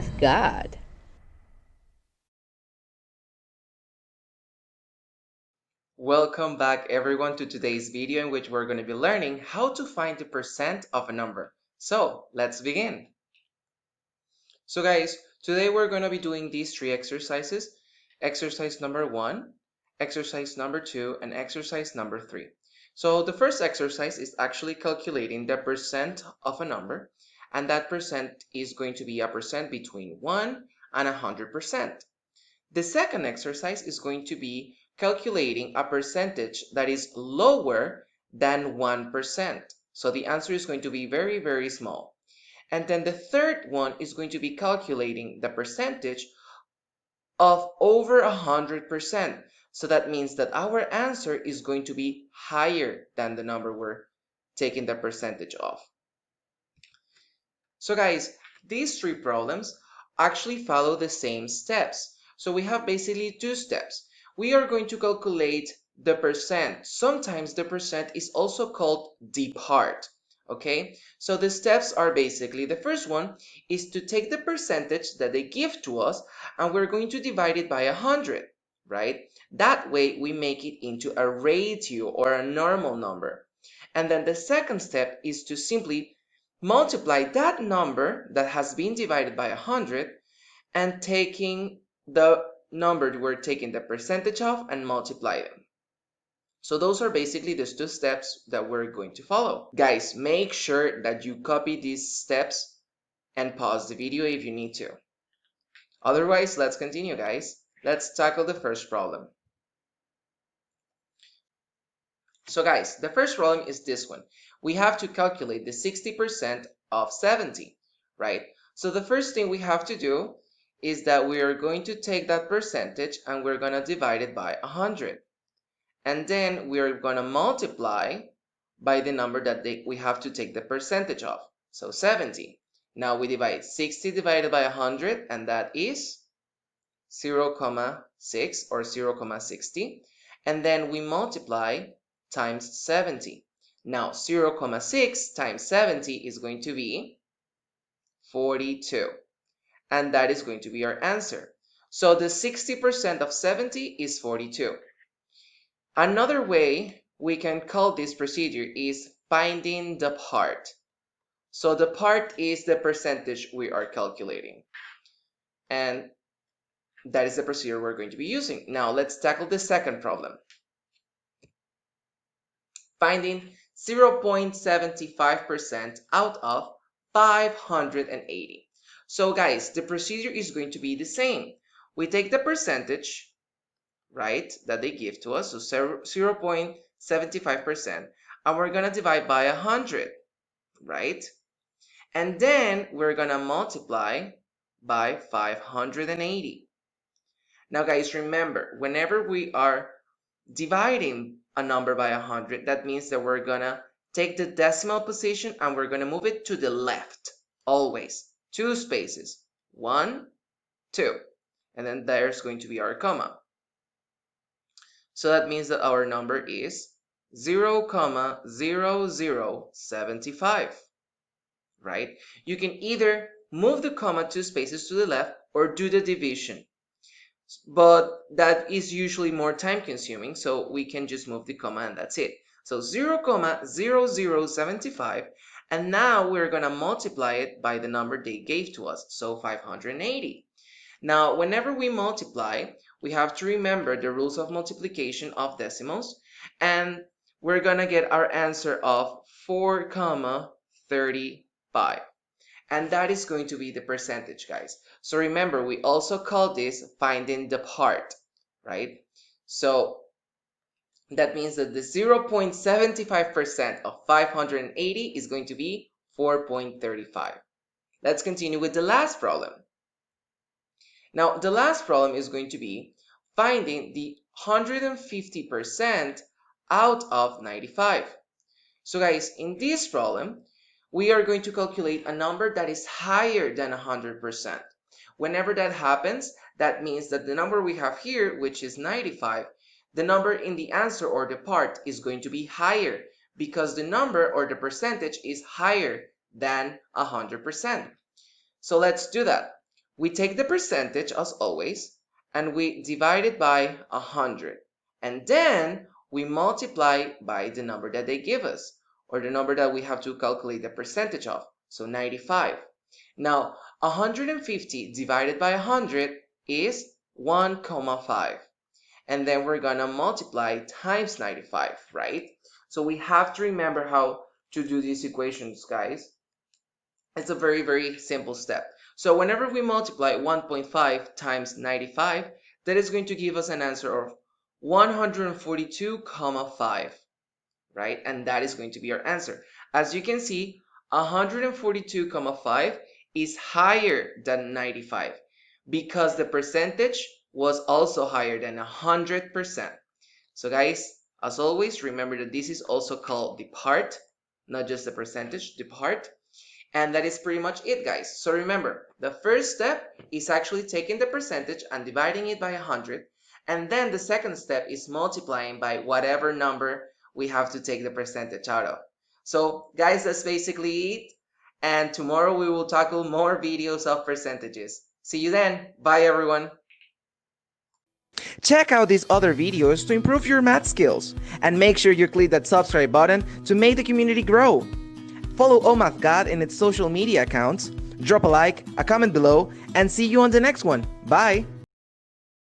Ask God. Welcome back everyone to today's video in which we're going to be learning how to find the percent of a number. So let's begin. So guys, today we're going to be doing these three exercises. Exercise number 1, exercise number 2, and exercise number 3. So the first exercise is actually calculating the percent of a number, and that percent is going to be a percent between 1 and 100%. The second exercise is going to be calculating a percentage that is lower than 1%. So the answer is going to be very, very small. And then the third one is going to be calculating the percentage of over 100%. So that means that our answer is going to be higher than the number we're taking the percentage of. So guys, these three problems actually follow the same steps. So we have basically two steps. We are going to calculate the percent. Sometimes the percent is also called the part. Okay, so the steps are basically, the first one is to take the percentage that they give to us and we're going to divide it by 100, right? That way we make it into a ratio or a normal number. And then the second step is to simply multiply that number that has been divided by 100 and taking the number we're taking the percentage of and multiply them. So those are basically the two steps that we're going to follow. Guys, make sure that you copy these steps and pause the video if you need to. Otherwise, let's continue, guys. Let's tackle the first problem. So guys, the first problem is this one. We have to calculate the 60% of 70, right? So the first thing we have to do is that we are going to take that percentage and we're going to divide it by 100. And then we're going to multiply by the number that we have to take the percentage of. So 70. Now we divide 60 divided by 100, and that is 0,6 or 0,60. And then we multiply times 70. Now 0,6 times 70 is going to be 42. And that is going to be our answer. So the 60% of 70 is 42. Another way we can call this procedure is finding the part. So the part is the percentage we are calculating. And that is the procedure we're going to be using. Now let's tackle the second problem. Finding 0.75% out of 580. So guys, the procedure is going to be the same. We take the percentage, right, that they give to us, so 0.75%, and we're going to divide by 100, right? And then we're going to multiply by 580. Now guys, remember, whenever we are dividing a number by 100, that means that we're gonna take the decimal position and we're gonna move it to the left, always. 2 spaces, 1, 2, and then there's going to be our comma. So that means that our number is 0,0075, right? You can either move the comma 2 spaces to the left or do the division. But that is usually more time consuming, so we can just move the comma and that's it. So 0,0075, and now we're going to multiply it by the number they gave to us, so 580. Now, whenever we multiply, we have to remember the rules of multiplication of decimals, and we're going to get our answer of 4,35. And that is going to be the percentage, guys. So remember, we also call this finding the part, right? So that means that the 0.75% of 580 is going to be 4.35. Let's continue with the last problem. Now, the last problem is going to be finding the 150% out of 95. So guys, in this problem, we are going to calculate a number that is higher than 100%. Whenever that happens, that means that the number we have here, which is 95, the number in the answer or the part is going to be higher because the number or the percentage is higher than 100%. So let's do that. We take the percentage as always, and we divide it by 100. And then we multiply by the number that they give us, or the number that we have to calculate the percentage of, so 95. Now, 150 divided by 100 is 1,5. And then we're gonna multiply times 95, right? So we have to remember how to do these equations, guys. It's a very, very simple step. So whenever we multiply 1.5 times 95, that is going to give us an answer of 142,5, right? And that is going to be our answer. As you can see, 142,5 is higher than 95 because the percentage was also higher than 100%. So guys, as always, remember that this is also called the part, not just the percentage, the part. And that is pretty much it, guys. So remember, the first step is actually taking the percentage and dividing it by 100. And then the second step is multiplying by whatever number we have to take the percentage out of. So guys, that's basically it. And tomorrow we will tackle more videos of percentages. See you then. Bye, everyone. Check out these other videos to improve your math skills. And make sure you click that subscribe button to make the community grow. Follow OMathGod in its social media accounts, drop a like, a comment below, and see you on the next one. Bye!